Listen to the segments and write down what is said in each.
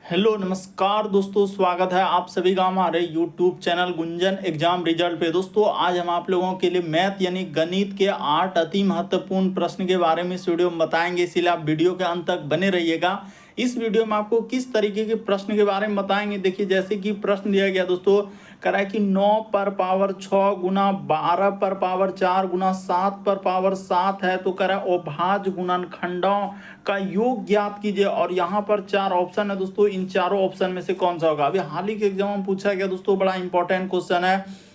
Hello नमस्कार दोस्तों, स्वागत है आप सभी का हमारे YouTube channel Gunjan exam result पे। दोस्तों आज हम आप लोगों के लिए मैथ यानी गणित के 8 अति महत्वपूर्ण प्रश्न के बारे में इस वीडियो में बताएंगे, इसीलिए आप वीडियो के अंत तक बने रहिएगा। इस वीडियो में आपको किस तरीके के प्रश्न के बारे में बताएंगे, देखिए जैसे कि प्रश्न दिया गया दोस्तों, कह रहा है कि 9 पर पावर 6 गुना 12 पर पावर 4 गुना 7 पर पावर 7 है, तो कह रहा है अभाज्य गुणनखंडों का योग ज्ञात कीजिए। और यहाँ पर 4 ऑप्शन है दोस्तों, इन चारों ऑप्शन में से कौन सा होगा। अभी हाल ही के एग्जाम में पूछा गया दोस्तों, बड़ा इंपॉर्टेंट क्वेश्चन है।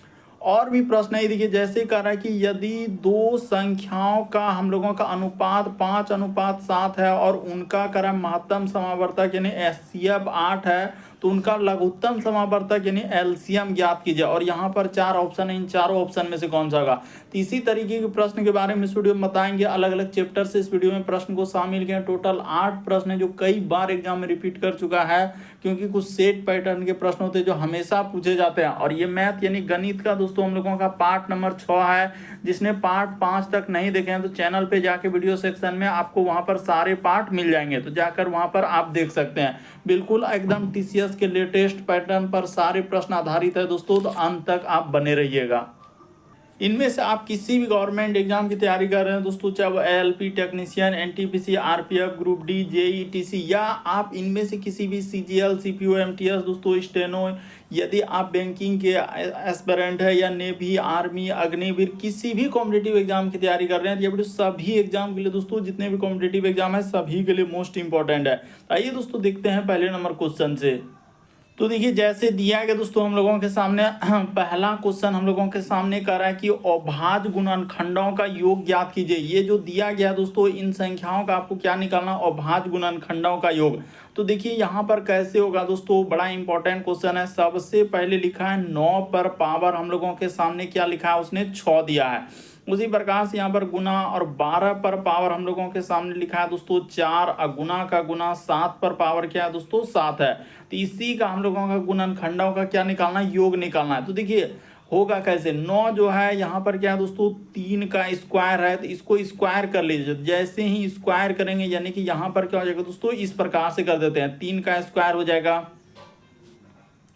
और भी प्रश्न है, देखिए जैसे कह रहा है कि यदि दो संख्याओं का हम लोगों का अनुपात 5:7 है और उनका कह रहा है महत्तम समावर्तक यानी एचसीएफ 8 है, तो उनका लघुत्तम समावर्तक यानी एलसीएम ज्ञात कीजिए। और यहाँ पर 4 ऑप्शन है, इन चारों ऑप्शन में से कौन सा होगा। तो इसी तरीके के प्रश्न के बारे में इस वीडियो में बताएंगे, अलग अलग चैप्टर से इस वीडियो में प्रश्न को शामिल किया। टोटल 8 प्रश्न है जो कई बार एग्जाम में रिपीट कर चुका है, क्योंकि कुछ सेट पैटर्न के प्रश्न होते हैं जो हमेशा पूछे जाते हैं। और ये मैथ यानी गणित का दोस्तों हम लोगों का पार्ट नंबर 6 है। जिसने पार्ट 5 तक नहीं देखे हैं तो चैनल पे जाके वीडियो सेक्शन में आपको वहां पर सारे पार्ट मिल जाएंगे, तो जाकर वहां पर आप देख सकते हैं। बिल्कुल एकदम टीसीएस के लेटेस्ट पैटर्न पर सारे प्रश्न आधारित है दोस्तों, तो अंत तक आप बने रहिएगा। इनमें से आप किसी भी गवर्नमेंट एग्जाम की तैयारी कर रहे हैं दोस्तों, चाहे वो LP technician, NTPC, RPF, group D, JETC, या आप इनमें से किसी भी सीजीएल, सीपीओ, एमटीएस दोस्तों, स्टेनो, यदि आप बैंकिंग के एस्पिरेंट है या नेवी, आर्मी, अग्निवीर, किसी भी कॉम्पिटिटिव एग्जाम की तैयारी कर रहे हैं, ये वीडियो सभी एग्जाम के लिए दोस्तों, जितने भी कॉम्पिटिटिव एग्जाम है सभी के लिए मोस्ट इंपॉर्टेंट है। आइए दोस्तों देखते हैं पहले नंबर क्वेश्चन से। तो देखिए जैसे दिया गया दोस्तों हम लोगों के सामने पहला क्वेश्चन हम लोगों के सामने कर रहा है कि अभाज्य गुणनखंडों का योग ज्ञात कीजिए। ये जो दिया गया दोस्तों, इन संख्याओं का आपको क्या निकालना, अभाज्य गुणनखंडों का योग। तो देखिए यहाँ पर कैसे होगा दोस्तों, बड़ा इंपॉर्टेंट क्वेश्चन है। सबसे पहले लिखा है 9 पर पावर हम लोगों के सामने क्या लिखा है, उसने 6 दिया है। उसी प्रकार से यहाँ पर गुना, और 12 पर पावर हम लोगों के सामने लिखा है दोस्तों 4, और गुना का गुना 7 पर पावर क्या है दोस्तों 7 है। तो इसी का हम लोगों का गुणनखंडों का क्या निकालना है, योग निकालना है। तो देखिए होगा कैसे, 9 जो है यहाँ पर क्या है दोस्तों 3 का स्क्वायर है, तो इसको स्क्वायर कर लीजिए। जैसे ही स्क्वायर करेंगे यानी कि यहाँ पर क्या हो जाएगा दोस्तों, इस प्रकार से कर देते हैं, 3 का स्क्वायर हो जाएगा।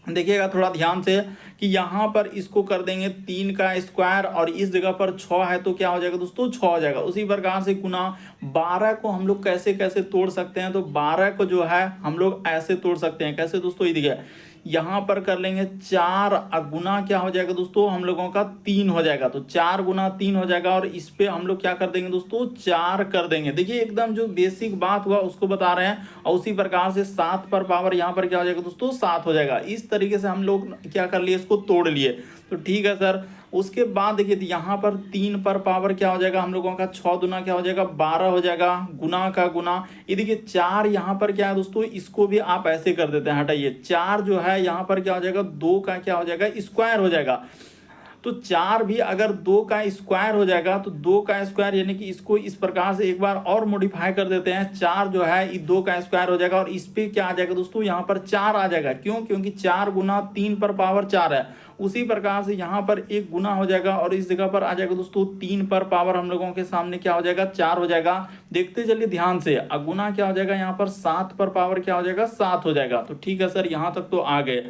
देखिएगा थोड़ा ध्यान से कि यहाँ पर इसको कर देंगे 3 का स्क्वायर, और इस जगह पर 6 है तो क्या हो जाएगा दोस्तों 6 हो जाएगा। उसी प्रकार से गुना 12 को हम लोग कैसे कैसे तोड़ सकते हैं, तो 12 को जो है हम लोग ऐसे तोड़ सकते हैं। कैसे दोस्तों, ये देखिए यहाँ पर कर लेंगे 4, गुना क्या हो जाएगा दोस्तों हम लोगों का 3 हो जाएगा, तो 4 गुना 3 हो जाएगा। और इस पे हम लोग क्या कर देंगे दोस्तों 4 कर देंगे। देखिए एकदम जो बेसिक बात हुआ उसको बता रहे हैं। और उसी प्रकार से 7 पर पावर यहाँ पर क्या हो जाएगा दोस्तों 7 हो जाएगा। इस तरीके से हम लोग क्या कर लिए, इसको तोड़ लिए। तो ठीक है सर। उसके बाद देखिए यहाँ पर 3 पर पावर क्या हो जाएगा हम लोगों का 6 दुना क्या हो जाएगा 12 हो जाएगा, गुना का गुना। ये देखिए 4 यहाँ पर क्या है दोस्तों, इसको भी आप ऐसे कर देते हैं, हटाइए 4 जो है यहाँ पर क्या हो जाएगा 2 का क्या हो जाएगा स्क्वायर हो जाएगा। तो 4 भी अगर 2 का स्क्वायर हो जाएगा तो 2 का स्क्वायर यानी कि इसको इस प्रकार से एक बार और मॉडिफाई कर देते हैं, 4 जो है ये 2 का स्क्वायर हो जाएगा। और इस पे क्या आ जाएगा दोस्तों, यहाँ पर 4 आ जाएगा। क्यों, क्योंकि 4 गुना 3 पर पावर 4 है। उसी प्रकार से यहाँ पर एक गुना हो जाएगा, और इस जगह पर आ जाएगा दोस्तों 3 पर पावर हम लोगों के सामने क्या हो जाएगा 4 हो जाएगा। देखते चलिए ध्यान से, गुना क्या हो जाएगा यहाँ पर 7 पर पावर क्या हो जाएगा 7 हो जाएगा। तो ठीक है सर, यहाँ तक तो आ गए।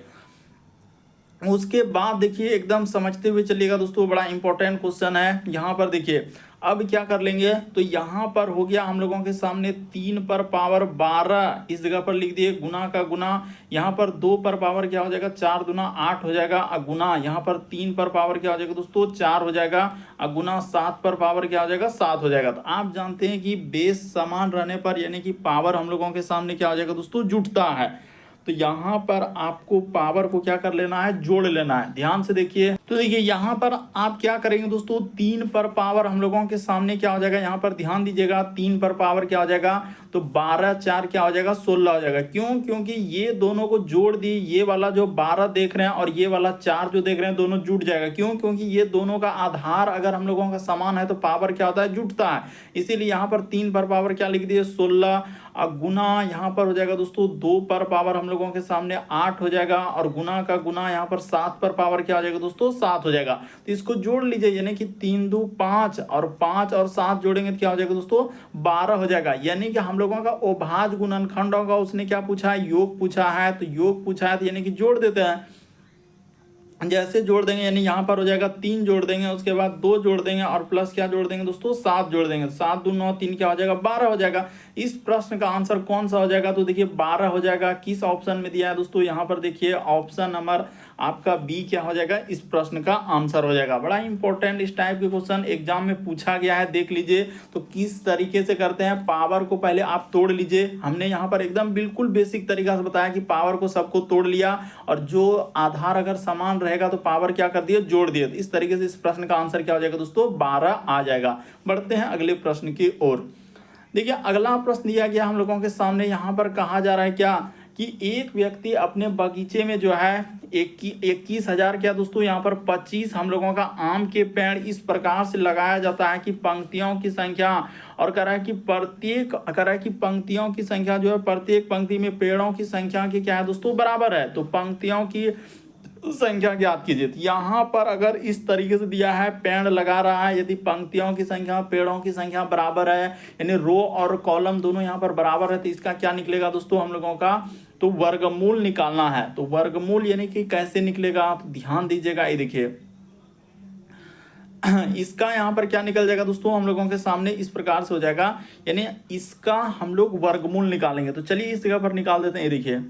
उसके बाद देखिए एकदम समझते हुए चलिएगा दोस्तों, बड़ा इंपॉर्टेंट क्वेश्चन है। यहाँ पर देखिए अब क्या कर लेंगे, तो यहाँ पर हो गया हम लोगों के सामने 3 पर पावर 12, इस जगह पर लिख दिए गुना का गुना। यहाँ पर 2 पर पावर क्या हो जाएगा 4 दुना 8 हो जाएगा, गुना यहाँ पर 3 पर पावर क्या हो जाएगा दोस्तों 4 हो जाएगा, गुना 7 पर पावर क्या हो जाएगा 7 हो जाएगा। तो आप जानते हैं कि बेस समान रहने पर यानी कि पावर हम लोगों के सामने क्या हो जाएगा दोस्तों जुटता है। तो यहाँ पर आपको पावर को क्या कर लेना है, जोड़ लेना है। ध्यान से देखिए, तो देखिए यहाँ पर आप क्या करेंगे दोस्तों, 3 पर पावर हम लोगों के सामने क्या हो जाएगा, यहाँ पर ध्यान दीजिएगा 3 पर पावर क्या हो जाएगा, तो 12 4 क्या हो जाएगा 16 हो जाएगा। क्यों, क्योंकि ये दोनों को जोड़ दिए, ये वाला जो 12 देख रहे हैं और ये वाला 4 जो देख रहे हैं दोनों जुट जाएगा। क्यों, क्योंकि ये दोनों का आधार अगर हम लोगों का समान है तो पावर क्या होता है जुटता है। इसीलिए यहाँ पर 3 पर पावर क्या लिख दिए 16, गुना यहाँ पर हो जाएगा दोस्तों 2 पर पावर हम लोगों के सामने 8 हो जाएगा, और गुना का गुना यहाँ पर 7 पर पावर क्या हो जाएगा दोस्तों 7 हो जाएगा। तो इसको जोड़ लीजिए, यानी कि 3 2 5 और 5 और 7 जोड़ेंगे तो क्या हो जाएगा दोस्तों 12 हो जाएगा। यानी कि हम लोगों का अभाज्य गुणनखंड होगा, उसने क्या पूछा है योग पूछा है, तो योग पूछा है तो यानी कि जोड़ देते हैं। जैसे जोड़ देंगे यानी यहाँ पर हो जाएगा 3 जोड़ देंगे, उसके बाद 2 जोड़ देंगे और प्लस क्या जोड़ देंगे दोस्तों 7 जोड़ देंगे। 7 2 9 3 क्या हो जाएगा 12 हो जाएगा। इस प्रश्न का आंसर कौन सा हो जाएगा, तो देखिए 12 हो जाएगा। किस ऑप्शन में दिया है दोस्तों, यहाँ पर देखिए ऑप्शन नंबर आपका बी क्या हो जाएगा, इस प्रश्न का आंसर हो जाएगा। बड़ा इंपॉर्टेंट इस टाइप के क्वेश्चन एग्जाम में पूछा गया है, देख लीजिए। तो किस तरीके से करते हैं, पावर को पहले आप तोड़ लीजिए। हमने यहाँ पर एकदम बिल्कुल बेसिक तरीका से बताया कि पावर को सबको तोड़ लिया, और जो आधार अगर समान रहेगा तो पावर क्या कर दिए जोड़ दिए। इस तरीके से इस प्रश्न का आंसर क्या हो जाएगा दोस्तों 12 आ जाएगा। बढ़ते हैं अगले प्रश्न की ओर। देखिए अगला प्रश्न दिया गया हम लोगों के सामने, यहाँ पर कहा जा रहा है क्या कि एक व्यक्ति अपने बगीचे में जो है 21,000 क्या दोस्तों यहाँ पर 25 हम लोगों का आम के पेड़ इस प्रकार से लगाया जाता है कि पंक्तियों की संख्या, और कह रहा है कि पंक्तियों की संख्या जो है प्रत्येक पंक्ति में पेड़ों की संख्या की क्या है दोस्तों बराबर है। तो पंक्तियों की संख्या ज्ञात कीजिए। यहाँ पर अगर इस तरीके से दिया है पेड़ लगा रहा है, यदि पंक्तियों की संख्या पेड़ों की संख्या बराबर है, यानी रो और कॉलम दोनों यहाँ पर बराबर है, तो इसका क्या निकलेगा दोस्तों हम लोगों का, तो वर्गमूल निकालना है। तो वर्गमूल यानी कि कैसे निकलेगा आप ध्यान दीजिएगा। ये देखिए इसका यहाँ पर क्या निकल जाएगा दोस्तों हम लोगों के सामने इस प्रकार से हो जाएगा, यानी इसका हम लोग वर्गमूल निकालेंगे। तो चलिए इस जगह पर निकाल देते हैं। ये देखिए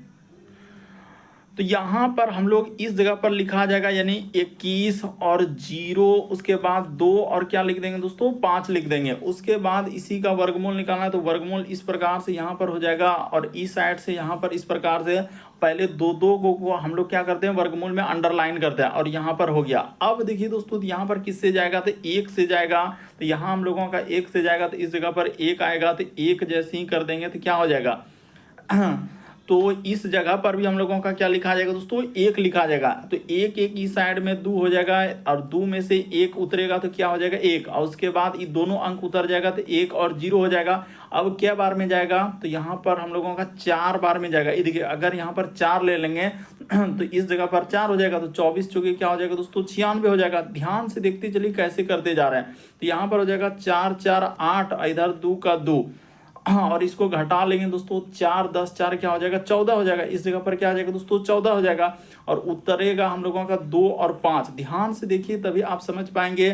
तो यहाँ पर हम लोग इस जगह पर लिखा जाएगा, यानी 21 और 0, उसके बाद 2 और क्या लिख देंगे दोस्तों 5 लिख देंगे। उसके बाद इसी का वर्गमूल निकालना है, तो वर्गमूल इस प्रकार से यहाँ पर हो जाएगा, और इस साइड से यहाँ पर इस प्रकार से पहले 2 को हम लोग क्या करते हैं वर्गमूल में अंडरलाइन करते हैं, और यहाँ पर हो गया। अब देखिए दोस्तों यहाँ पर किससे जाएगा, तो 1 से जाएगा। तो यहाँ हम लोगों का 1 से जाएगा, तो इस जगह पर 1 आएगा, तो 1 जैसे ही कर देंगे तो क्या हो जाएगा तो इस जगह पर भी हम लोगों का क्या लिखा जाएगा दोस्तों 1 लिखा जाएगा। तो 1 1 इस साइड में 2 हो जाएगा, और 2 में से 1 उतरेगा तो क्या हो जाएगा 1, और उसके बाद ये दोनों अंक उतर जाएगा तो 1 और 0 हो जाएगा। अब क्या बार में जाएगा, तो यहाँ पर हम लोगों का 4 बार में जाएगा। ये देखिए अगर यहाँ पर 4 ले लेंगे तो इस जगह पर 4 हो जाएगा, तो 24 चौके क्या हो जाएगा दोस्तों 96 हो जाएगा। ध्यान से देखते चलिए कैसे करते जा रहे हैं। तो यहाँ पर हो जाएगा 4 4 8, इधर 2 का 2, और इसको घटा लेंगे दोस्तों 4 10 4 क्या हो जाएगा 14 हो जाएगा। इस जगह पर क्या आ जाएगा दोस्तों 14 हो जाएगा, और उतरेगा हम लोगों का 2 और 5। ध्यान से देखिए तभी आप समझ पाएंगे।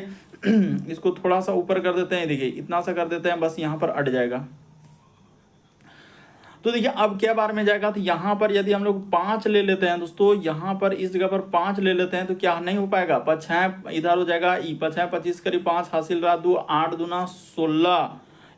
इसको थोड़ा सा ऊपर कर देते हैं, देखिए इतना सा कर देते हैं, बस यहाँ पर अट जाएगा। तो देखिए अब क्या बार में जाएगा, तो यहाँ पर यदि हम लोग 5 ले लेते हैं दोस्तों, यहाँ पर इस जगह पर 5 ले लेते हैं तो क्या नहीं हो पाएगा, 5 इधर हो जाएगा, 5 25 करीब 5 हासिल रहा 2, 8 दूना 16,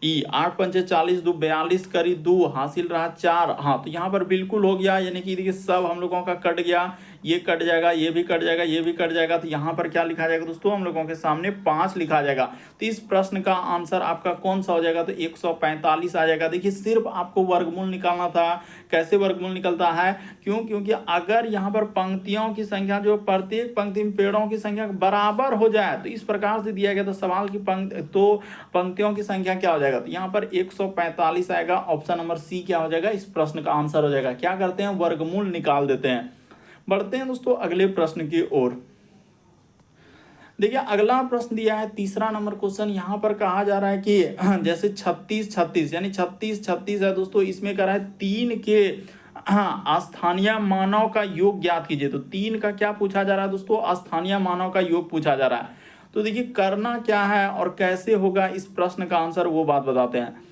8 पंचे 40, 2 42 करीब 2 हासिल रहा 4। हाँ तो यहाँ पर बिल्कुल हो गया, यानी कि देखिए सब हम लोगों का कट गया, ये कट जाएगा, ये भी कट जाएगा, ये भी कट जाएगा। तो यहाँ पर क्या लिखा जाएगा दोस्तों हम लोगों के सामने 5 लिखा जाएगा। तो इस प्रश्न का आंसर आपका कौन सा हो जाएगा, तो 145 आ जाएगा। देखिए सिर्फ आपको वर्गमूल निकालना था। कैसे वर्गमूल निकलता है, क्योंकि अगर यहाँ पर पंक्तियों की संख्या जो प्रत्येक पंक्ति में पेड़ों की संख्या बराबर हो जाए, तो इस प्रकार से दिया गया तो सवाल की पंक्तियों की संख्या क्या हो जाएगा, तो यहाँ पर 145 आएगा। ऑप्शन नंबर सी क्या हो जाएगा, इस प्रश्न का आंसर हो जाएगा। क्या करते हैं वर्गमूल निकाल देते हैं। बढ़ते हैं दोस्तों अगले प्रश्न की ओर। देखिए अगला प्रश्न दिया है 3रा नंबर क्वेश्चन। यहाँ पर कहा जा रहा है कि जैसे 36 36 यानी 36 36 है दोस्तों, इसमें कह रहा है 3 के स्थानीय मानों का योग ज्ञात कीजिए। तो 3 का क्या पूछा जा रहा है दोस्तों, स्थानीय मानों का योग पूछा जा रहा है। तो देखिए करना क्या है और कैसे होगा इस प्रश्न का आंसर, वो बात बताते हैं।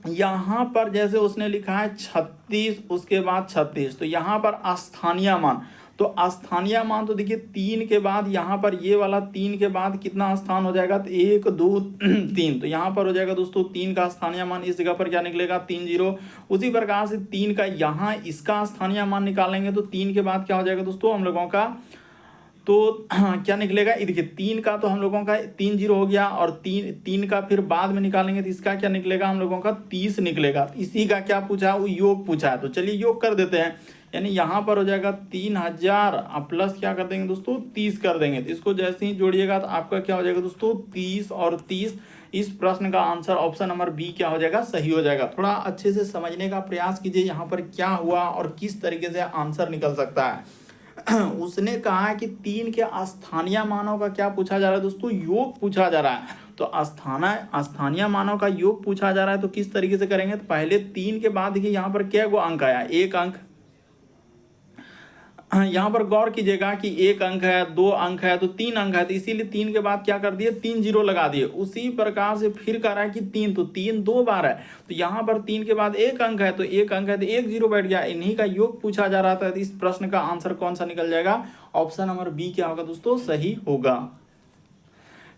यहाँ पर जैसे उसने लिखा है 36 उसके बाद 36, तो यहाँ पर स्थानीय मान, तो स्थानीय मान तो देखिए 3 के बाद यहाँ पर ये वाला 3 के बाद कितना स्थान हो जाएगा, तो 1 2 3, तो यहाँ पर हो जाएगा दोस्तों 3 का स्थानीय मान। इस जगह पर क्या निकलेगा 3 0। उसी प्रकार से 3 का यहाँ इसका स्थानीय मान निकालेंगे, तो 3 के बाद क्या हो जाएगा दोस्तों हम लोगों का, तो क्या निकलेगा, देखिए 3 का तो हम लोगों का 3 0 हो गया, और 3 का फिर बाद में निकालेंगे तो इसका क्या निकलेगा हम लोगों का 30 निकलेगा। इसी का क्या पूछा, वो योग पूछा है। तो चलिए योग कर देते हैं, यानी यहाँ पर हो जाएगा 3000 प्लस क्या कर देंगे दोस्तों 30 कर देंगे। तो इसको जैसे ही जोड़िएगा तो आपका क्या हो जाएगा दोस्तों 30 और 30। इस प्रश्न का आंसर ऑप्शन नंबर बी क्या हो जाएगा, सही हो जाएगा। थोड़ा अच्छे से समझने का प्रयास कीजिए यहाँ पर क्या हुआ और किस तरीके से आंसर निकल सकता है। उसने कहा है कि 3 के स्थानीय मानों का क्या पूछा जा रहा है दोस्तों, योग पूछा जा रहा है। तो स्थानीय मानों का योग पूछा जा रहा है, तो किस तरीके से करेंगे, तो पहले 3 के बाद देखिए यहाँ पर क्या गो अंक आया, 1 अंक। यहाँ पर गौर कीजिएगा कि 1 अंक है, 2 अंक है, तो 3 अंक है, तो इसीलिए 3 के बाद क्या कर दिए, 3 जीरो लगा दिए। उसी प्रकार से फिर कह रहा है कि 3, तो 3 2 बार है, तो यहाँ पर 3 के बाद 1 अंक है, तो 1 अंक है, तो 1 जीरो बैठ गया। इन्हीं का योग पूछा जा रहा था। तो इस प्रश्न का आंसर कौन सा निकल जाएगा, ऑप्शन नंबर बी क्या होगा दोस्तों, सही होगा।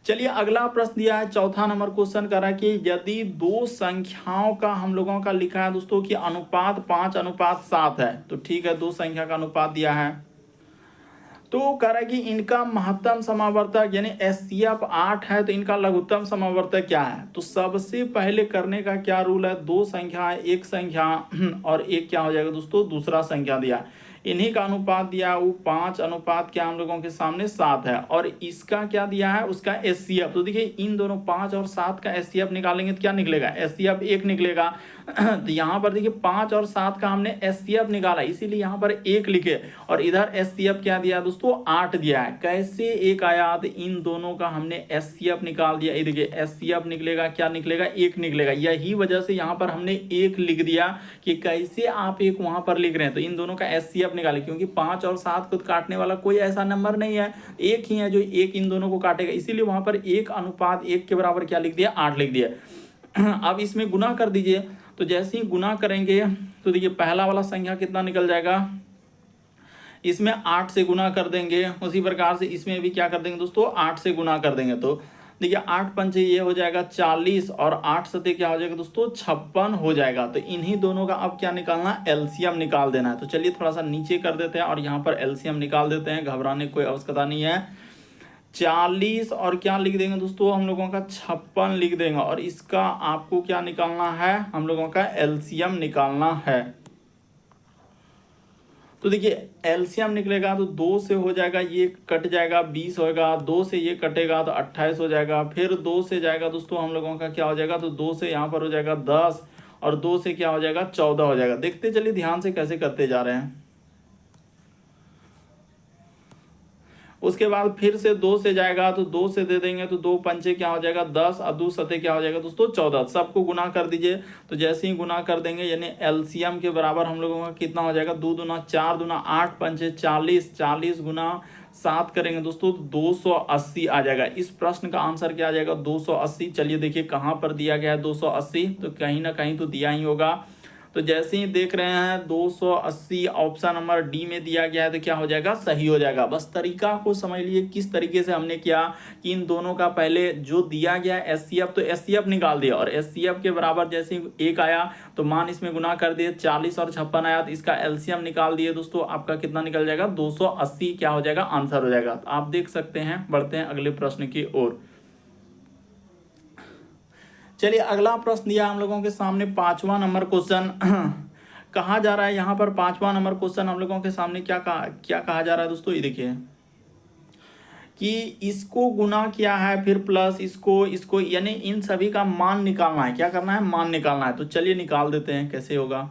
चलिए अगला प्रश्न दिया है, चौथा नंबर क्वेश्चन कर रहा है कि यदि 2 संख्याओं का हम लोगों का लिखा है दोस्तों कि अनुपात 5:7 है, तो ठीक है, 2 संख्या का अनुपात दिया है, तो कह रहा है कि इनका महत्तम समावर्तक यानी एचसीएफ 8 है, तो इनका लघुत्तम समावर्तक क्या है। तो सबसे पहले करने का क्या रूल है, 2 संख्या है, एक संख्या और एक क्या हो जाएगा दोस्तों, दूसरा संख्या दिया, इन्हीं का अनुपात दिया, वो 5 अनुपात क्या हम लोगों के सामने 7 है, और इसका क्या दिया है, उसका एचसीएफ। तो देखिए इन दोनों 5 और 7 का एचसीएफ निकालेंगे तो क्या निकलेगा, एचसीएफ 1 निकलेगा। तो यहाँ पर देखिए 5 और 7 का हमने एचसीएफ निकाला, इसीलिए यहाँ पर 1 लिखे, और इधर एचसीएफ क्या दिया दोस्तों, 8 दिया है। कैसे 1 आया, तो इन दोनों का हमने एचसीएफ निकाल दिया। ये देखिए एचसीएफ निकलेगा, क्या निकलेगा, 1 निकलेगा। यही वजह से यहाँ पर हमने 1 लिख दिया कि कैसे आप 1 वहां पर लिख रहे हैं, तो इन दोनों का एचसीएफ निकाले, क्योंकि 5 और 7 को काटने वाला कोई ऐसा नंबर नहीं है, 1 ही है जो 1 इन दोनों को काटेगा, इसीलिए वहां पर 1 अनुपात 1 के बराबर क्या लिख दिया, 8 लिख दिया। अब इसमें गुना कर दीजिए, तो जैसे ही गुना करेंगे तो देखिए पहला वाला संख्या कितना निकल जाएगा, इसमें 8 से गुना कर देंगे, उसी प्रकार से इसमें भी क्या कर देंगे दोस्तों, 8 से गुना कर देंगे। तो देखिए 8 पंचे ये हो जाएगा 40, और 8 सते क्या हो जाएगा दोस्तों, 56 हो जाएगा। तो इन्हीं दोनों का अब क्या निकालना है, एलसीएम निकाल देना है। तो चलिए थोड़ा सा नीचे कर देते हैं और यहाँ पर एलसीएम निकाल देते हैं, घबराने की कोई आवश्यकता नहीं है। 40 और क्या लिख देंगे दोस्तों, हम लोगों का 56 लिख देंगे, और इसका आपको क्या निकालना है, हम लोगों का एलसीएम निकालना है। तो देखिए एलसीएम निकलेगा तो 2 से हो जाएगा, ये कट जाएगा 20 होगा, 2 से ये कटेगा तो 28 हो जाएगा, फिर 2 से जाएगा दोस्तों हम लोगों का क्या हो जाएगा, तो 2 से यहाँ पर हो जाएगा 10, और 2 से क्या हो जाएगा 14 हो जाएगा। देखते चलिए ध्यान से कैसे करते जा रहे हैं। उसके बाद फिर से 2 से जाएगा, तो 2 से दे देंगे, तो 2 पंचे क्या हो जाएगा 10, और 2 सते क्या हो जाएगा दोस्तों 14। सबको गुना कर दीजिए, तो जैसे ही गुना कर देंगे यानी एलसीएम के बराबर हम लोगों का कितना हो जाएगा, 2 दूना 4 दूना 8 पंचे 40, 40 गुना 7 करेंगे दोस्तों तो 280 आ जाएगा। इस प्रश्न का आंसर क्या आ जाएगा, 280। चलिए देखिए कहाँ पर दिया गया है 280, तो कहीं ना कहीं तो दिया ही होगा। तो जैसे ही देख रहे हैं 280 ऑप्शन नंबर डी में दिया गया है, तो क्या हो जाएगा, सही हो जाएगा। बस तरीका को समझ लीजिए किस तरीके से हमने किया कि इन दोनों का पहले जो दिया गया एचसीएफ, तो एचसीएफ निकाल दिया, और एचसीएफ के बराबर जैसे ही 1 आया तो मान इसमें गुना कर दिए, 40 और 56 आया तो इसका एलसीएम निकाल दिए दोस्तों, आपका कितना निकल जाएगा 280 क्या हो जाएगा, आंसर हो जाएगा। तो आप देख सकते हैं, बढ़ते हैं अगले प्रश्न की ओर। चलिए अगला प्रश्न दिया हम लोगों के सामने 5वां नंबर क्वेश्चन। कहा जा रहा है यहाँ पर 5वां नंबर क्वेश्चन हम लोगों के सामने क्या कहा जा रहा है दोस्तों, ये देखिए कि इसको गुना किया है, फिर प्लस इसको यानी इन सभी का मान निकालना है। क्या करना है, मान निकालना है। तो चलिए निकाल देते हैं, कैसे होगा।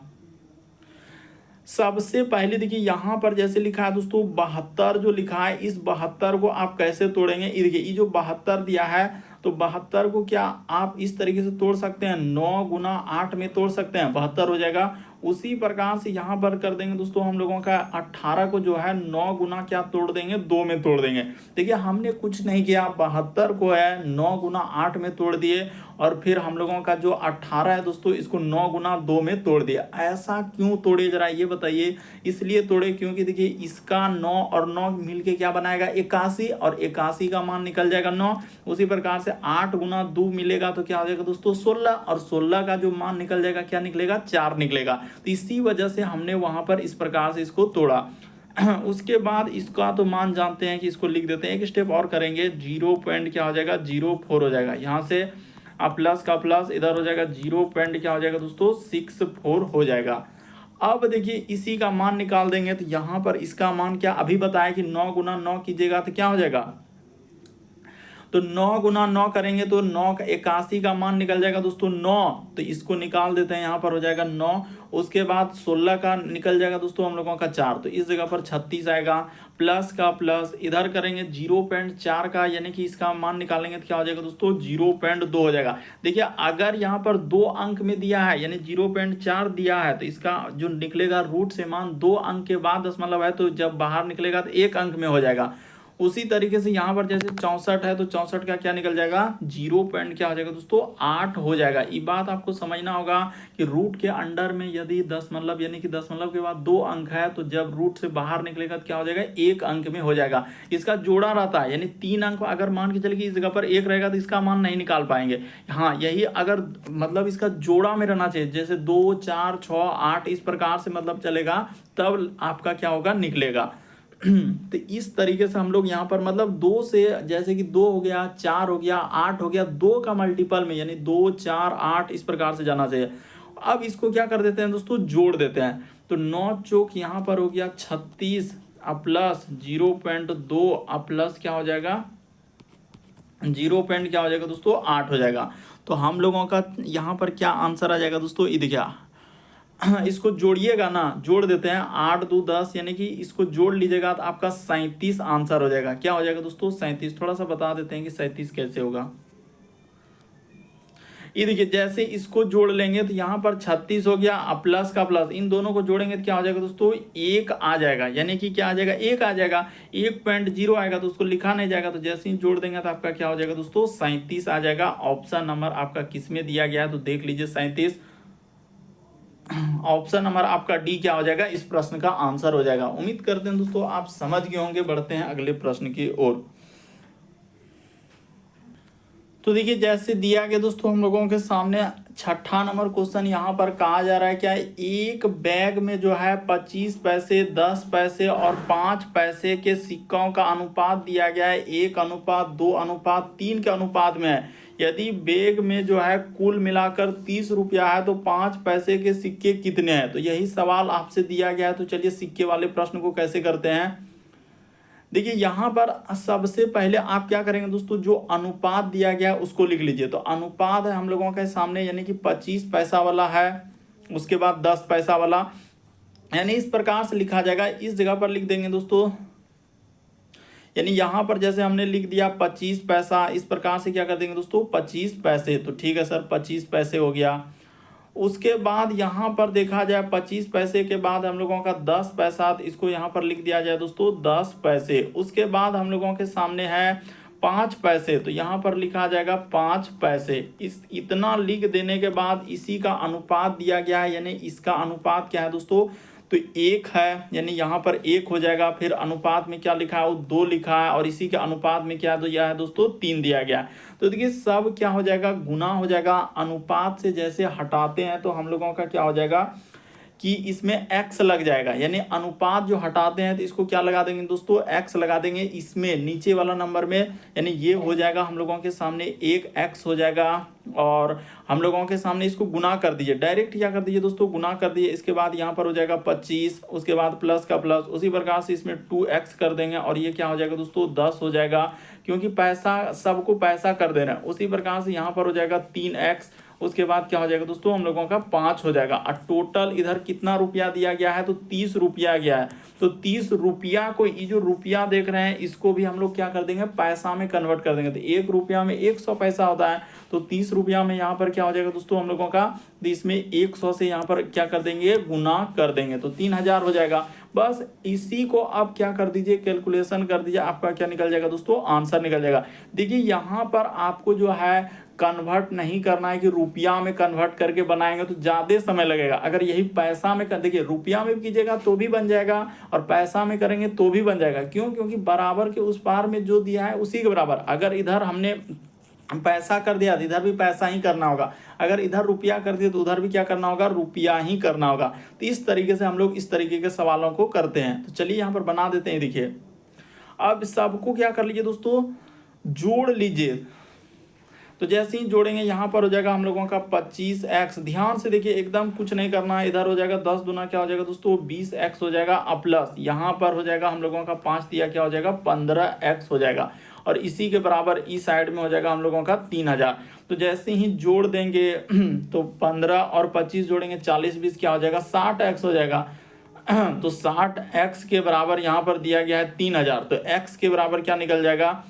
सबसे पहले देखिए यहाँ पर जैसे लिखा है दोस्तों 72 जो लिखा है, इस 72 को आप कैसे तोड़ेंगे, ये देखिए ये जो 72 दिया है, तो 72 को क्या आप इस तरीके से तोड़ सकते हैं, 9 गुना 8 में तोड़ सकते हैं, 72 हो जाएगा। उसी प्रकार से यहाँ पर कर देंगे दोस्तों हम लोगों का 18 को जो है 9 गुना क्या तोड़ देंगे, 2 में तोड़ देंगे। देखिए हमने कुछ नहीं किया, 72 को है 9 गुना 8 में तोड़ दिए, और फिर हम लोगों का जो 18 है दोस्तों इसको 9 गुना 2 में तोड़ दिया। ऐसा क्यों तोड़े जरा ये बताइए। इसलिए तोड़े क्योंकि देखिए इसका 9 और 9 मिलके क्या बनाएगा 81, और 81 का मान निकल जाएगा 9। उसी प्रकार से 8 गुना 2 मिलेगा तो क्या हो जाएगा दोस्तों 16, और 16 का जो मान निकल जाएगा क्या निकलेगा 4 निकलेगा। तो इसी वजह से हमने वहां पर इस प्रकार से इसको तोड़ा। उसके बाद इसका तो मान जानते हैं कि इसको लिख देते हैं, एक स्टेप और करेंगे, 0 पॉइंट क्या हो जाएगा 04 हो जाएगा। यहाँ से अब प्लस का प्लस इधर हो जाएगा, 0 पॉइंट क्या हो जाएगा दोस्तों 64 हो जाएगा। अब देखिए इसी का मान निकाल देंगे, तो यहाँ पर इसका मान क्या अभी बताया कि 9 गुना 9 कीजिएगा तो क्या हो जाएगा, तो 9 गुना 9 करेंगे तो 9 का 81 का मान निकल जाएगा दोस्तों 9, तो इसको निकाल देते हैं, यहाँ पर हो जाएगा 9। उसके बाद 16 का निकल जाएगा दोस्तों हम लोगों का 4, तो इस जगह पर 36 आएगा। प्लस का प्लस इधर करेंगे 0.4 का, यानी कि इसका मान निकालेंगे तो क्या हो जाएगा दोस्तों 0.2 हो जाएगा। देखिए अगर यहाँ पर 2 अंक में दिया है यानी 0.4 दिया है, तो इसका जो निकलेगा रूट से मान 2 अंक के बाद दशमलव है, तो जब बाहर निकलेगा तो 1 अंक में हो जाएगा। उसी तरीके से यहाँ पर जैसे 64 है तो 64 का क्या निकल जाएगा 0 पॉइंट क्या हो जाएगा दोस्तों 8 हो जाएगा। ये बात आपको समझना होगा कि रूट के अंडर में यदि दशमलव यानी कि दशमलव के बाद 2 अंक है, तो जब रूट से बाहर निकलेगा तो क्या हो जाएगा 1 अंक में हो जाएगा। इसका जोड़ा रहता है यानी 3 अंक, अगर मान के चलिए कि इस जगह पर 1 रहेगा तो इसका मान नहीं निकाल पाएंगे। हाँ यही अगर मतलब इसका जोड़ा में रहना चाहिए, जैसे 2 4 6 8 इस प्रकार से मतलब चलेगा, तब आपका क्या होगा निकलेगा। तो इस तरीके से हम लोग यहाँ पर मतलब 2 से जैसे कि 2 हो गया 4 हो गया 8 हो गया, 2 का मल्टीपल में यानी 2 4 8 इस प्रकार से जाना चाहिए। अब इसको क्या कर देते हैं दोस्तों जोड़ देते हैं, तो 9 चौक यहाँ पर हो गया 36 प्लस 0.2 प्लस क्या हो जाएगा 0 पॉइंट क्या हो जाएगा दोस्तों 8 हो जाएगा। तो हम लोगों का यहाँ पर क्या आंसर आ जाएगा दोस्तों, ये देखिए इसको जोड़िएगा ना, जोड़ देते हैं 8 2 10 यानी कि इसको जोड़ लीजिएगा तो आपका 37 आंसर हो जाएगा। क्या हो जाएगा दोस्तों 37। थोड़ा सा बता देते हैं कि 37 कैसे होगा। ये देखिए जैसे इसको जोड़ लेंगे तो यहाँ पर 36 हो गया, प्लस का प्लस इन दोनों को जोड़ेंगे तो क्या हो जाएगा दोस्तों 1 आ जाएगा, यानी कि क्या आ जाएगा 1 आ जाएगा। 1.0 आएगा तो उसको लिखा नहीं जाएगा, तो जैसे ही जोड़ देंगे तो आपका क्या हो जाएगा दोस्तों 37 आ जाएगा। ऑप्शन नंबर आपका किस में दिया गया है तो देख लीजिए 37, ऑप्शन नंबर आपका डी क्या हो जाएगा इस प्रश्न का आंसर हो जाएगा। उम्मीद करते हैं दोस्तों आप समझ गए होंगे। बढ़ते हैं अगले प्रश्न की ओर। तो देखिए जैसे दिया गया दोस्तों हम लोगों के सामने 6ठा नंबर क्वेश्चन यहाँ पर कहा जा रहा है क्या, एक बैग में जो है 25 पैसे 10 पैसे और 5 पैसे के सिक्कों का अनुपात दिया गया है 1:2:3 के अनुपात में है। यदि बैग में जो है कुल मिलाकर 30 रुपया है तो 5 पैसे के सिक्के कितने हैं, तो यही सवाल आपसे दिया गया है। तो चलिए सिक्के वाले प्रश्न को कैसे करते हैं। देखिए यहाँ पर सबसे पहले आप क्या करेंगे दोस्तों, जो अनुपात दिया गया है उसको लिख लीजिए। तो अनुपात है हम लोगों के सामने यानी कि 25 पैसा वाला है, उसके बाद 10 पैसा वाला, यानी इस प्रकार से लिखा जाएगा। इस जगह पर लिख देंगे दोस्तों, यानी यहाँ पर जैसे हमने लिख दिया 25 पैसा, इस प्रकार से क्या कर देंगे दोस्तों 25 पैसे। तो ठीक है सर 25 पैसे हो गया। उसके बाद यहाँ पर देखा जाए 25 पैसे के बाद हम लोगों का 10 पैसा, तो इसको यहाँ पर लिख दिया जाए दोस्तों 10 पैसे। उसके बाद हम लोगों के सामने है 5 पैसे, तो यहाँ पर लिखा जाएगा 5 पैसे। इस इतना लिख देने के बाद इसी का अनुपात दिया गया है, यानी इसका अनुपात क्या है दोस्तों तो 1 है, यानी यहाँ पर 1 हो जाएगा। फिर अनुपात में क्या लिखा है वो 2 लिखा है, और इसी के अनुपात में क्या दिया है दोस्तों 3 दिया गया है। तो देखिए सब क्या हो जाएगा गुना हो जाएगा। अनुपात से जैसे हटाते हैं तो हम लोगों का क्या हो जाएगा कि इसमें x लग जाएगा, यानी अनुपात जो हटाते हैं तो इसको क्या लगा देंगे दोस्तों x लगा देंगे इसमें नीचे वाला नंबर में, यानी ये हो जाएगा हम लोगों के सामने 1x हो जाएगा। और हम लोगों के सामने इसको गुना कर दीजिए, डायरेक्ट क्या कर दीजिए दोस्तों गुना कर दीजिए। इसके बाद यहाँ पर हो जाएगा 25, उसके बाद प्लस का प्लस, उसी प्रकार से इसमें 2x कर देंगे और ये क्या हो जाएगा दोस्तों 10 हो जाएगा, क्योंकि पैसा सबको पैसा कर देना है। उसी प्रकार से यहाँ पर हो जाएगा 3x, उसके बाद क्या हो जाएगा दोस्तों हम लोगों का 5 हो जाएगा। और टोटल इधर कितना रुपया दिया गया है तो 30 रुपया गया है। तो 30 रुपया को ये जो रुपया देख रहे हैं इसको भी हम लोग क्या कर देंगे पैसा में कन्वर्ट कर देंगे। तो 1 रुपया में 100 पैसा होता है, तो 30 रुपया में यहाँ पर क्या हो जाएगा दोस्तों हम लोगों का, तो इसमें 100 से यहाँ पर क्या कर देंगे गुना कर देंगे, तो 3000 हो जाएगा। बस इसी को आप क्या कर दीजिए कैलकुलेशन कर दीजिए, आपका क्या निकल जाएगा दोस्तों आंसर निकल जाएगा। देखिए यहाँ पर आपको जो है कन्वर्ट नहीं करना है कि रुपया में कन्वर्ट करके बनाएंगे तो ज़्यादा समय लगेगा। अगर यही पैसा में कर देखिए रुपया में कीजिएगा तो भी बन जाएगा और पैसा में करेंगे तो भी बन जाएगा। क्यों? क्योंकि बराबर के उस पार में जो दिया है उसी के बराबर। अगर इधर हमने पैसा कर दिया तो इधर भी पैसा ही करना होगा, अगर इधर रुपया कर दिया तो उधर भी क्या करना होगा रुपया ही करना होगा। तो इस तरीके से हम लोग इस तरीके के सवालों को करते हैं। तो चलिए यहाँ पर बना देते हैं। देखिए अब सबको क्या कर लीजिए दोस्तों जोड़ लीजिए। तो जैसे ही जोड़ेंगे यहाँ पर हो जाएगा हम लोगों का 25x। ध्यान से देखिए, एकदम कुछ नहीं करना है। इधर हो जाएगा 10 दूना क्या हो जाएगा दोस्तों 20x हो जाएगा, प्लस यहाँ पर हो जाएगा हम लोगों का 5 दिया क्या हो जाएगा 15x हो जाएगा, और इसी के बराबर इस साइड में हो जाएगा हम लोगों का 3000। तो जैसे ही जोड़ देंगे तो 15 और 25 जोड़ेंगे 40 20 क्या हो जाएगा 60x हो जाएगा। तो 60x के बराबर यहाँ पर दिया गया है 3000, तो x के बराबर क्या निकल जाएगा,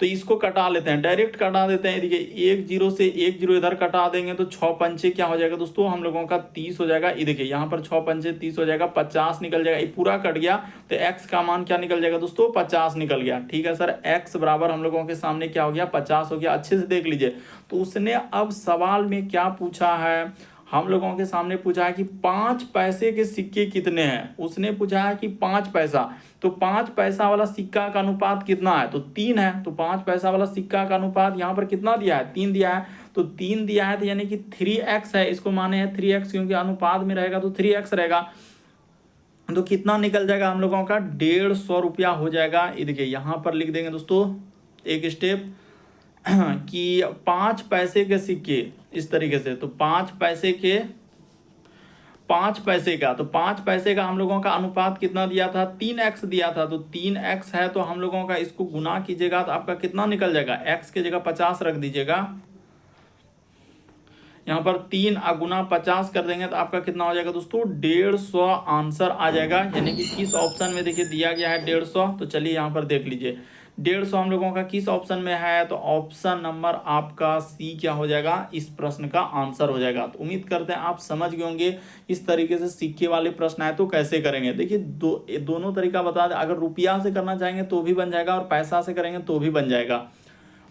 तो इसको कटा लेते हैं, डायरेक्ट कटा देते हैं। देखिए 1 0 से 1 0 इधर कटा देंगे तो 6 पंचे क्या हो जाएगा दोस्तों हम लोगों का 30 हो जाएगा। ये देखिए यहाँ पर 6 पंचे 30 हो जाएगा, 50 निकल जाएगा, ये पूरा कट गया। तो x का मान क्या निकल जाएगा दोस्तों 50 निकल गया। ठीक है सर, x बराबर हम लोगों के सामने क्या हो गया 50 हो गया। अच्छे से देख लीजिए, तो उसने अब सवाल में क्या पूछा है, हम लोगों के सामने पूछा है कि 5 पैसे के सिक्के कितने हैं। उसने पूछा है कि 5 पैसा, तो 5 पैसा वाला सिक्का का अनुपात कितना है, तो 3 है। तो 5 पैसा वाला सिक्का का अनुपात यहाँ पर कितना दिया है 3 दिया है। तो 3 दिया है तो यानी कि 3x है, इसको माने हैं 3x, क्योंकि अनुपात में रहेगा तो 3x रहेगा। तो कितना निकल जाएगा हम लोगों का 150 रुपया हो जाएगा। ये देखिए यहाँ पर लिख देंगे दोस्तों एक स्टेप कि 5 पैसे के सिक्के इस तरीके से, तो 5 पैसे के 5 पैसे का, तो 5 पैसे का हम लोगों का अनुपात कितना दिया था 3x दिया था। तो 3x है, तो हम लोगों का इसको गुना कीजिएगा तो आपका कितना निकल जाएगा, x के जगह 50 रख दीजिएगा। यहाँ पर 3 गुना 50 कर देंगे तो आपका कितना हो जाएगा दोस्तों 150 आंसर आ जाएगा। यानी कि किस ऑप्शन में देखिए दिया गया है 150, तो चलिए यहाँ पर देख लीजिए 150 हम लोगों का किस ऑप्शन में है, तो ऑप्शन नंबर आपका सी क्या हो जाएगा इस प्रश्न का आंसर हो जाएगा। तो उम्मीद करते हैं आप समझ गए होंगे इस तरीके से सिक्के वाले प्रश्न आए तो कैसे करेंगे। देखिए दोनों तरीका बता दें, अगर रुपया से करना चाहेंगे तो भी बन जाएगा और पैसा से करेंगे तो भी बन जाएगा।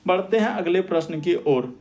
बढ़ते हैं अगले प्रश्न की ओर।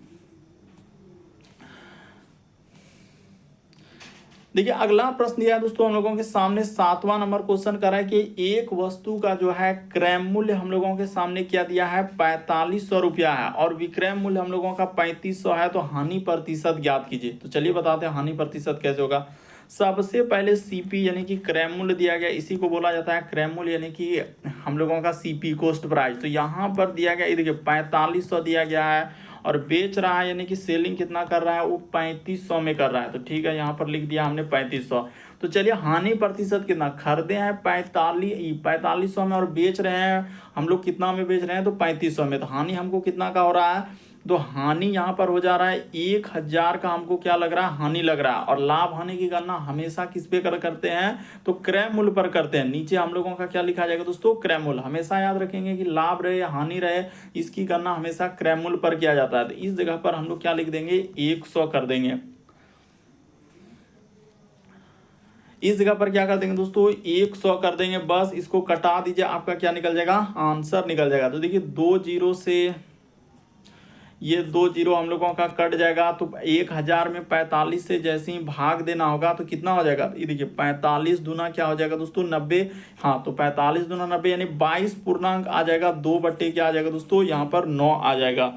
देखिए अगला प्रश्न दिया है दोस्तों हम लोगों के सामने 7वां नंबर क्वेश्चन कर रहा है कि एक वस्तु का जो है क्रय मूल्य हम लोगों के सामने क्या दिया है 4500 रुपया है, और विक्रय मूल्य हम लोगों का 3500 है। तो हानि प्रतिशत ज्ञात कीजिए। तो चलिए बताते हैं हानि प्रतिशत कैसे होगा। सबसे पहले सीपी यानी कि क्रय मूल्य दिया गया, इसी को बोला जाता है क्रय मूल्य यानी कि हम लोगों का सीपी कॉस्ट प्राइस। तो यहाँ पर दिया गया, ये देखिए 4500 दिया गया है, और बेच रहा है यानी कि सेलिंग कितना कर रहा है वो 3500 में कर रहा है। तो ठीक है, यहाँ पर लिख दिया हमने 3500। तो चलिए हानि प्रतिशत कितना, खरीदे हैं 4500 में और बेच रहे हैं हम लोग कितना में बेच रहे हैं तो 3500 में। तो हानि हमको कितना का हो रहा है, तो हानि यहाँ पर हो जा रहा है 1000 का हमको क्या लग रहा है हानि लग रहा है। और लाभ हानि की गणना हमेशा किस पे करते हैं, तो क्रय मूल्य पर करते हैं। नीचे हम लोगों का क्या लिखा जाएगा दोस्तों क्रय मूल्य। हमेशा याद रखेंगे कि लाभ रहे या हानि रहे, इसकी गणना हमेशा क्रय मूल्य पर किया जाता है। तो इस जगह पर हम लोग क्या लिख देंगे 100 कर देंगे। इस जगह पर क्या कर देंगे दोस्तों 100 कर देंगे, बस इसको कटा दीजिए, आपका क्या निकल जाएगा आंसर निकल जाएगा। तो देखिए 2 0 से ये 2 0 हम लोगों का कट जाएगा। तो 1000 में 45 से जैसे ही भाग देना होगा तो कितना हो जाएगा, ये देखिए 45 दूना क्या हो जाएगा दोस्तों 90। हाँ, तो 45 दूना 90 यानी 22 पूर्णांक आ जाएगा, 2 बट्टे क्या आ जाएगा दोस्तों यहाँ पर 9 आ जाएगा।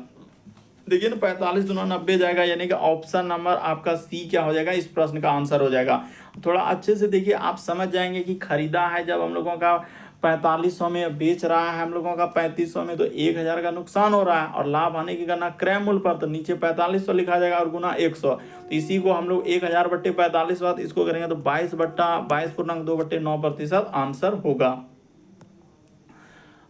देखिए ना 45 दूना 90 जाएगा, यानी कि ऑप्शन नंबर आपका सी क्या हो जाएगा इस प्रश्न का आंसर हो जाएगा। थोड़ा अच्छे से देखिए, आप समझ जाएंगे कि खरीदा है जब हम लोगों का 4500 में, बेच रहा है हम लोगों का 3500 में, तो 1000 का नुकसान हो रहा है। और लाभ आने की गणना क्रय मूल्य पर, तो नीचे 4500 लिखा जाएगा और गुना 100। तो इसी को हम लोग 1000 बट्टे 45 बात इसको करेंगे तो 22/22.2/9% आंसर होगा।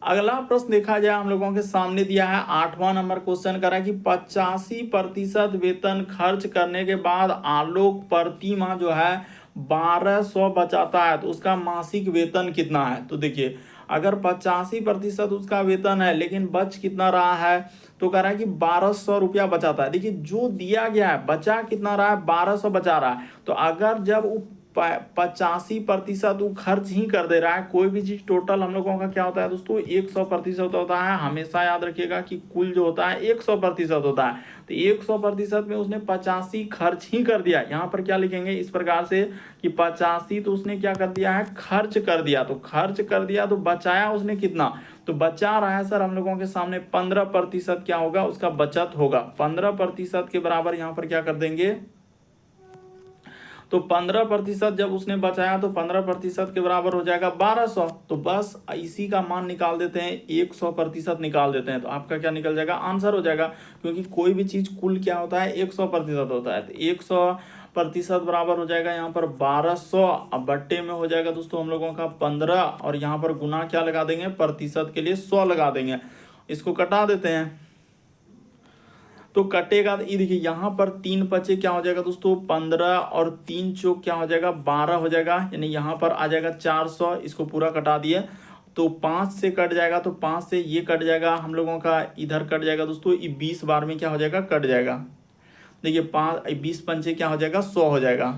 अगला प्रश्न देखा जाए हम लोगों के सामने दिया है 8वां नंबर क्वेश्चन करा कि 85% वेतन खर्च करने के बाद आलोक प्रति माह जो है 1200 बचाता है, तो उसका मासिक वेतन कितना है। तो देखिए अगर 85% उसका वेतन है लेकिन बच कितना रहा है, तो कह रहा है कि 1200 रुपया बचाता है। देखिए जो दिया गया है बचा कितना रहा है 1200 बचा रहा है। तो अगर जब 85% वो खर्च ही कर दे रहा है, कोई भी चीज टोटल हम लोगों का क्या होता है दोस्तों 100% होता है। हमेशा याद रखिएगा कि कुल जो होता है 100% होता है। तो 100% में उसने 85 खर्च ही कर दिया। यहाँ पर क्या लिखेंगे इस प्रकार से कि 85 तो उसने क्या कर दिया है खर्च कर दिया। तो खर्च कर दिया तो बचाया उसने कितना, तो बचा रहा है सर हम लोगों के सामने 15% क्या होगा उसका बचत होगा। 15% के बराबर यहाँ पर क्या कर देंगे, तो तो 15% जब उसने बचाया तो 15% के बराबर हो जाएगा 1200। तो बस इसी का मान निकाल देते हैं, 100% निकाल देते हैं, तो आपका क्या निकल जाएगा, आंसर हो जाएगा। क्योंकि कोई भी चीज कुल क्या होता है, 100% होता है। तो 100% बराबर हो जाएगा यहाँ पर 1200, अब बट्टे में हो जाएगा दोस्तों हम लोगों का 15, और यहाँ पर गुना क्या लगा देंगे, प्रतिशत के लिए 100 लगा देंगे। इसको कटा देते हैं तो कटेगा, ये देखिए यहाँ पर 3 क्या हो जाएगा दोस्तों, 15, और 3 क्या हो जाएगा, 12 हो जाएगा। यानी यहाँ पर आ जाएगा 400, इसको पूरा कटा दिए तो 5 से कट जाएगा, तो 5 से ये कट जाएगा हम लोगों का, इधर कट जाएगा दोस्तों, ये 20 बार में क्या हो जाएगा, कट जाएगा। देखिए 20 पंचे क्या हो जाएगा, 100 हो जाएगा।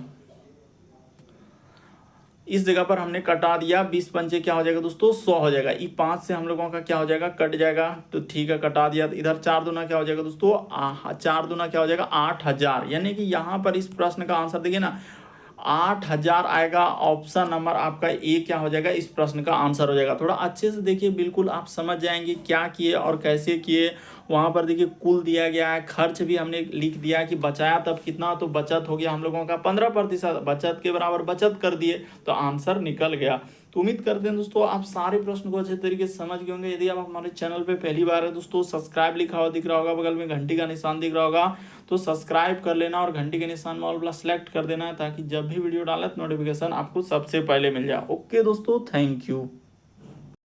इस जगह पर हमने कटा दिया, 20 पंचे क्या हो जाएगा दोस्तों, 100 हो जाएगा। ये 5 से हम लोगों का क्या हो जाएगा, कट जाएगा, तो ठीक है कटा दिया। तो इधर 4 दूना क्या हो जाएगा दोस्तों, 4 दूना क्या हो जाएगा, 8000। यानी कि यहाँ पर इस प्रश्न का आंसर देखिए ना, 8000 आएगा। ऑप्शन नंबर आपका ए क्या हो जाएगा, इस प्रश्न का आंसर हो जाएगा। थोड़ा अच्छे से देखिए, बिल्कुल आप समझ जाएंगे क्या किए और कैसे किए। वहां पर देखिए कुल दिया गया है, खर्च भी हमने लिख दिया कि बचाया तब कितना, तो बचत हो गया हम लोगों का 15%, बचत के बराबर बचत कर दिए, तो आंसर निकल गया। तो उम्मीद करते हैं दोस्तों आप सारे प्रश्न को अच्छे तरीके से समझ गए होंगे। यदि आप हमारे चैनल पे पहली बार है दोस्तों, सब्सक्राइब लिखा हुआ दिख रहा होगा, बगल में घंटी का निशान दिख रहा होगा, तो सब्सक्राइब कर लेना और घंटी के निशान में ऑल वाला सेलेक्ट कर देना है, ताकि जब भी वीडियो डाले तो नोटिफिकेशन आपको सबसे पहले मिल जाए। ओके दोस्तों, थैंक यू।